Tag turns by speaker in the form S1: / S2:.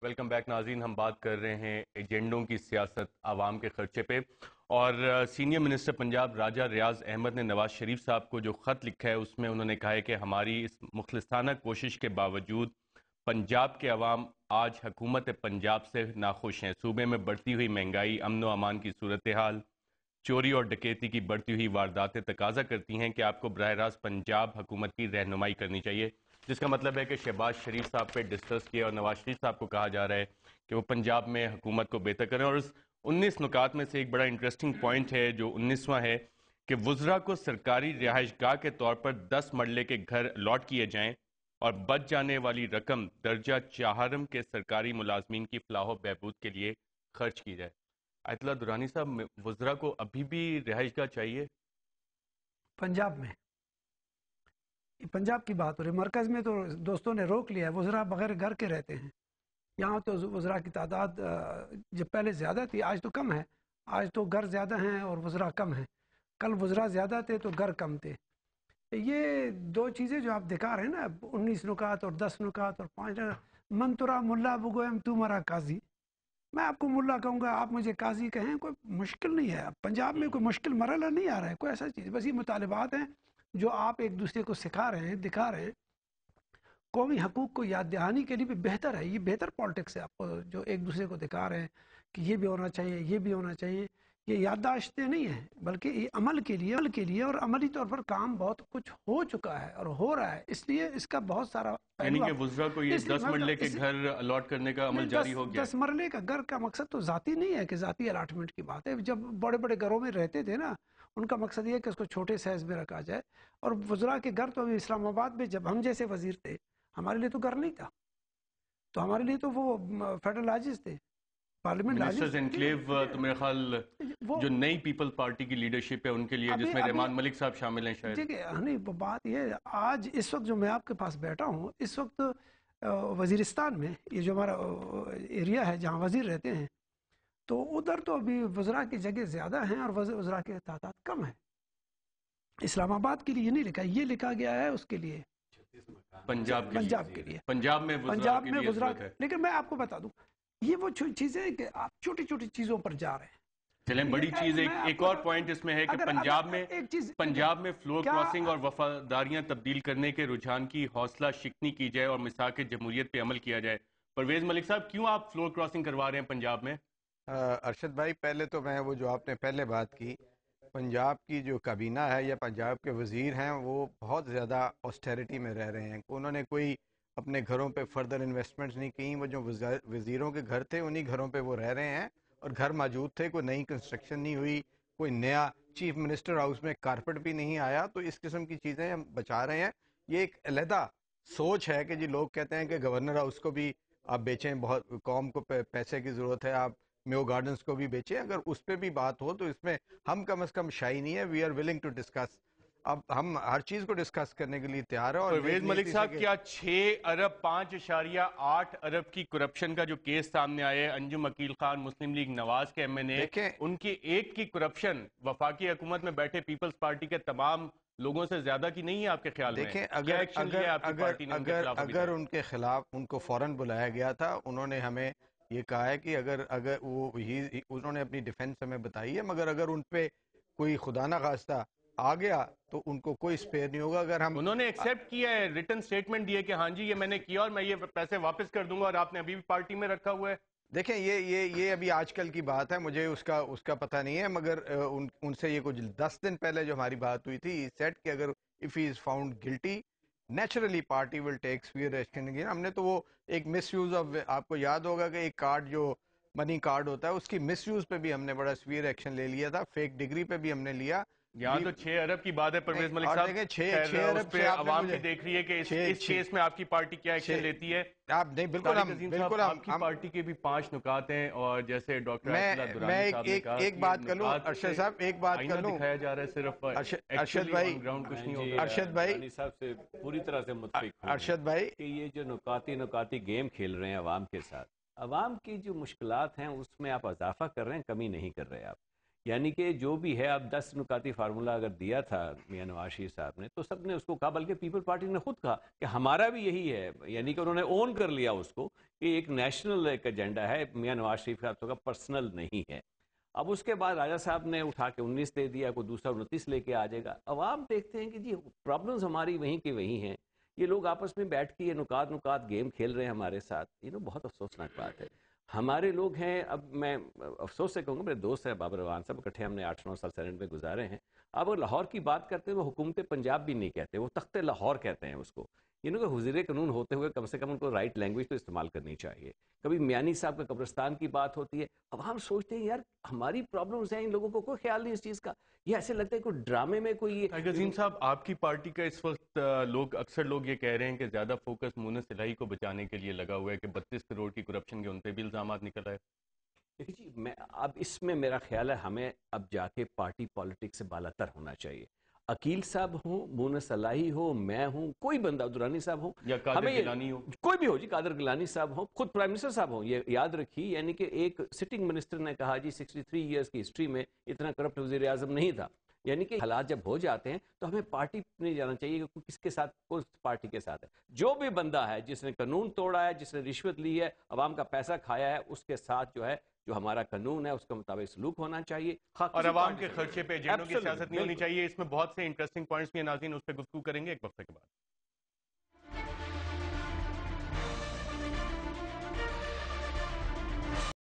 S1: Welcome back ناظرین. ہم بات کر رہے ہیں ایجنڈوں کی سیاست عوام کے خرچے پہ، اور سینئر منسٹر پنجاب راجہ ریاض احمد نے نواز شریف صاحب کو جو خط لکھا ہے اس میں انہوں نے کہا ہے کہ ہماری اس مخلصانہ کوشش کے باوجود پنجاب کے عوام آج حکومت پنجاب سے ناخوش ہیں. صوبے میں بڑھتی ہوئی مہنگائی، امن و امان کی صورتحال، چوری اور ڈکیتی کی بڑھتی ہوئی وارداتیں تقاضا کرتی ہیں کہ آپ کو براہ راست پنجاب حکومت کی رہنمائی کرنی چاہیے، جس کا مطلب ہے کہ شہباز شریف صاحب پہ ڈسکس کیا اور نواز شریف صاحب کو کہا جا رہا ہے کہ وہ پنجاب میں حکومت کو بہتر کریں. اور اس 19 نکات میں سے ایک بڑا انٹرسٹنگ پوائنٹ ہے جو 19واں ہے کہ وزراء کو سرکاری رہائش گاہ کے طور پر 10 مرلے کے گھر الاٹ کیے جائیں اور بچ جانے والی رقم درجہ چہارم کے سرکاری ملازمین کی فلاح و بہبود کے لیے خرچ کی جائے. آیت اللہ درانی صاحب، وزراء کو ابھی بھی رہائش گاہ چاہیے؟
S2: پنجاب میں پنجاب کی بات ہو رہی، مرکز میں تو دوستوں نے روک لیا ہے، وزراء بغیر گھر کے رہتے ہیں. یہاں تو وزراء کی تعداد جو پہلے زیادہ تھی آج تو کم ہے. آج تو گھر زیادہ ہیں اور وزراء کم ہیں. کل وزراء زیادہ تھے تو گھر کم تھے. یہ دو چیزیں جو آپ دکھا رہے ہیں نا، 19 نکات اور 10 نکات اور 5 من ترا ملا بگویم تو مرا قاضی. میں آپ کو ملا کہوں گا، آپ مجھے قاضی کہیں، کوئی مشکل نہیں ہے. پنجاب میں کوئی مشکل مرحلہ نہیں آ رہا ہے، کوئی ایسا چیز. بس یہ مطالبات ہیں جو آپ ایک دوسرے کو سکھا رہے ہیں، دکھا رہے ہیں. قومی حقوق کو یاد دہانی کے لیے بھی بہتر ہے، یہ بہتر پالیٹکس ہے. آپ کو جو ایک دوسرے کو دکھا رہے ہیں کہ یہ بھی ہونا چاہیے، یہ بھی ہونا چاہیے، یہ یادداشتیں نہیں ہیں بلکہ یہ عمل کے لیے اور عملی طور پر کام بہت کچھ ہو چکا ہے اور ہو رہا ہے. اس لیے اس کا بہت سارا
S1: یعنی کہ وزراء کو یہ 10 مرلے کے گھر الاٹ کرنے کا عمل جاری ہو گیا.
S2: 10 مرلے کا گھر کا مقصد تو ذاتی نہیں ہے کہ ذاتی الاٹمنٹ کی بات ہے. جب بڑے بڑے گھروں میں رہتے تھے نا، ان کا مقصد یہ ہے کہ اس کو چھوٹے سائز میں رکھا جائے. اور وزراء کے گھر تو ابھی اسلام آباد میں جب ہم جیسے وزیر تھے، ہمارے لیے تو گھر نہیں تھا، تو ہمارے لیے تو وہ فیڈرل لاجز تھے، پارلیمنٹ
S1: منسٹرز انکلیو. تو میرے خیال جو نئی پیپل پارٹی کی لیڈرشپ ہے ان کے لیے، جس میں رحمان ملک صاحب شامل ہیں شاید.
S2: دیکھیں نہیں، بات یہ ہے آج اس وقت جو میں آپ کے پاس بیٹھا ہوں، اس وقت وزیرستان میں یہ جو ہمارا ایریا ہے جہاں وزیر رہتے ہیں، تو ادھر تو ابھی وزراء کی جگہ زیادہ ہیں اور وزراء کی تعداد کم ہے. اسلام آباد کے لیے یہ نہیں لکھا، یہ لکھا گیا ہے اس کے لیے
S1: پنجاب
S2: کے لیے.
S1: پنجاب میں
S2: وزراء لیکن میں آپ کو بتا دوں، یہ وہ چیزیں کہ آپ چھوٹی چھوٹی چیزوں پر جا رہے ہیں.
S1: چلیں بڑی چیز ایک اور پوائنٹ اس میں ہے کہ پنجاب میں فلور کراسنگ اور وفاداریاں تبدیل کرنے کے رجحان کی حوصلہ شکنی کی جائے اور میثاق جمہوریت پہ عمل کیا جائے. پرویز ملک صاحب، کیوں آپ فلور کراسنگ کروا رہے ہیں پنجاب میں؟
S3: ارشد بھائی، پہلے تو میں وہ جو آپ نے پہلے بات کی، پنجاب کی جو کابینہ ہے یا پنجاب کے وزیر ہیں وہ بہت زیادہ آسٹیرٹی میں رہ رہے ہیں. انہوں نے کوئی اپنے گھروں پہ فردر انویسٹمنٹس نہیں کی. وہ جو وزیروں کے گھر تھے انہی گھروں پہ وہ رہ رہے ہیں، اور گھر موجود تھے، کوئی نئی کنسٹرکشن نہیں ہوئی، کوئی نیا چیف منسٹر ہاؤس میں کارپٹ بھی نہیں آیا. تو اس قسم کی چیزیں ہم بچا رہے ہیں. یہ ایک علیحدہ سوچ ہے کہ جی لوگ کہتے ہیں کہ گورنر ہاؤس کو بھی آپ بیچیں، بہت قوم کو پیسے کی ضرورت ہے، آپ میو گارڈنز کو بھی بیچیں. اگر اس پہ بھی بات ہو تو اس میں ہم کم از کم شائی نہیں ہے. We are willing to discuss. اب ہم ہر چیز کو ڈسکس کرنے کے لیے تیار ہیں. اور
S1: پرویز ملک صاحب، کیا 6 ارب 5.8 ارب کی کرپشن کا جو کیس سامنے آیا ہے، انجم عقیل خان مسلم لیگ نواز کے ایم این اے، ان کی ایک کی کرپشن وفاقی حکومت میں بیٹھے پیپلز پارٹی کے تمام لوگوں سے زیادہ کی نہیں ہے آپ کے خیال میں؟
S3: دیکھیں، اگر ان کے خلاف ان کو فوراً بلایا گیا تھا، انہوں نے ہمیں یہ کہا ہے کہ اگر انہوں نے اپنی ڈیفنس ہمیں بتائی ہے، مگر اگر ان پہ کوئی خدا نہ خواستہ آ گیا تو ان کو کوئی سپیئر نہیں ہوگا. اگر
S1: انہوں نے ایکسیپٹ کیا ہے، ریٹن سٹیٹمنٹ دیے کہ ہاں جی یہ میں نے کیا اور میں یہ پیسے واپس کر دوں گا، اور آپ نے ابھی بھی پارٹی میں رکھا ہوا ہے.
S3: دیکھیں یہ ابھی آج کل کی بات ہے، مجھے اس کا پتہ نہیں ہے، مگر ان سے یہ کچھ 10 دن پہلے جو ہماری بات ہوئی تھی، سیٹ کہ اگر if he is found guilty naturally party will take severe action again. ہم نے تو وہ ایک مس یوز آف، آپ کو یاد ہوگا کہ ایک کارڈ جو منی کارڈ ہوتا ہے اس کی مس یوز پہ بھی ہم نے بڑا سیویئر ایکشن لے لیا تھا. فیک ڈگری پہ بھی ہم نے لیا.
S1: یہاں تو 6 ارب کی بات ہے پرویز ملک صاحب.
S3: دیکھیں 6 ارب
S1: پہ عوام بھی دیکھ رہی ہے کہ اس کیس میں آپ کی پارٹی کیا ایکشن لیتی ہے.
S3: آپ نہیں، بالکل
S1: آپ کی پارٹی کے بھی 5 نکات ہیں، اور جیسے ڈاکٹر آیت اللہ درانی صاحب نے کہا
S3: ایک بات کر لوں ارشد صاحب، ایک بات کر لوں.
S1: دکھایا جا رہا ہے صرف
S3: ارشد بھائی،
S1: گراؤنڈ کچھ نہیں ہوگا.
S3: ارشد بھائی
S4: صاحب سے پوری طرح سے متفق ہوں
S3: ارشد بھائی
S4: کہ یہ جو نکاتی گیم کھیل رہے ہیں عوام کے ساتھ، عوام کی جو مشکلات ہیں اس میں آپ اضافہ کر رہے ہیں، کمی نہیں کر رہے آپ. یعنی کہ جو بھی ہے، اب 10 نکاتی فارمولہ اگر دیا تھا میاں نواز شریف صاحب نے تو سب نے اس کو کہا، بلکہ پیپل پارٹی نے خود کہا کہ ہمارا بھی یہی ہے، یعنی کہ انہوں نے اون کر لیا اس کو کہ ایک نیشنل ایک ایجنڈا ہے، میاں نواز شریف صاحب کا پرسنل نہیں ہے۔ اب اس کے بعد راجہ صاحب نے اٹھا کے 19 دے دیا، کوئی دوسرا 29 لے کے آ جائے گا۔ عوام دیکھتے ہیں کہ جی پرابلمز ہماری وہیں کے وہیں ہیں، یہ لوگ آپس میں بیٹھ کے یہ نکات گیم کھیل رہے ہیں ہمارے ساتھ، بہت افسوسناک بات ہے۔ ہمارے لوگ ہیں، اب میں افسوس سے کہوں گا، میرے دوست ہیں بابر روان صاحب، اکٹھے ہم نے 8-9 سال سینٹ میں گزارے ہیں۔ اب اگر لاہور کی بات کرتے ہیں، وہ حکومت پنجاب بھی نہیں کہتے، وہ تخت لاہور کہتے ہیں اس کو۔ کہ وزیر قانون ہوتے ہوئے کم سے کم ان کو رائٹ لینگویج تو استعمال کرنی چاہیے۔ کبھی میانی صاحب کا قبرستان کی بات ہوتی ہے، اب ہم سوچتے ہیں یار ہماری پرابلمز ہیں، ان لوگوں کو کوئی خیال نہیں اس چیز کا، یہ ایسے لگتا ہے کوئی ڈرامے میں کوئی۔
S1: ٹائیگر عظیم صاحب، آپ کی پارٹی کا اس وقت اکثر لوگ یہ کہہ رہے ہیں کہ زیادہ فوکس مونس الہی کو بچانے کے لیے لگا ہوا ہے کہ 32 کروڑ کی کرپشن کے ان پہ بھی الزامات نکل آئے۔
S4: دیکھیے جی، اب اس میں میرا خیال ہے ہمیں اب جا کے پارٹی پالیٹکس سے بالا تر ہونا چاہیے۔ عقیل صاحب ہوں، مونس الہی ہو، میں ہوں، کوئی بندہ، درانی صاحب ہوں،
S1: یا قادر گیلانی ہو،
S4: کوئی بھی ہو جی، قادر گیلانی صاحب ہوں، خود پرائم منسٹر صاحب ہوں، یہ یاد رکھیے، یعنی کہ ایک سٹنگ منسٹر نے کہا جی 63 ایئرز کی ہسٹری میں اتنا کرپٹ وزیر اعظم نہیں تھا۔ یعنی کہ حالات جب ہو جاتے ہیں تو ہمیں پارٹی نہیں جانا چاہیے کہ کس کے ساتھ، کس پارٹی کے ساتھ ہے۔ جو بھی بندہ ہے جس نے قانون توڑا ہے، جس نے رشوت لی ہے، عوام کا پیسہ کھایا ہے، اس کے ساتھ جو ہے جو ہمارا قانون ہے اس کے مطابق سلوک ہونا چاہیے،
S1: اور عوام کے خرچے پہ ایجنڈوں کی سیاست نہیں ہونی چاہیے۔ اس میں بہت سے انٹرسٹنگ پوائنٹس بھی ہیں ناظرین، اس پہ گفتگو کریں گے ایک وقفے کے بعد۔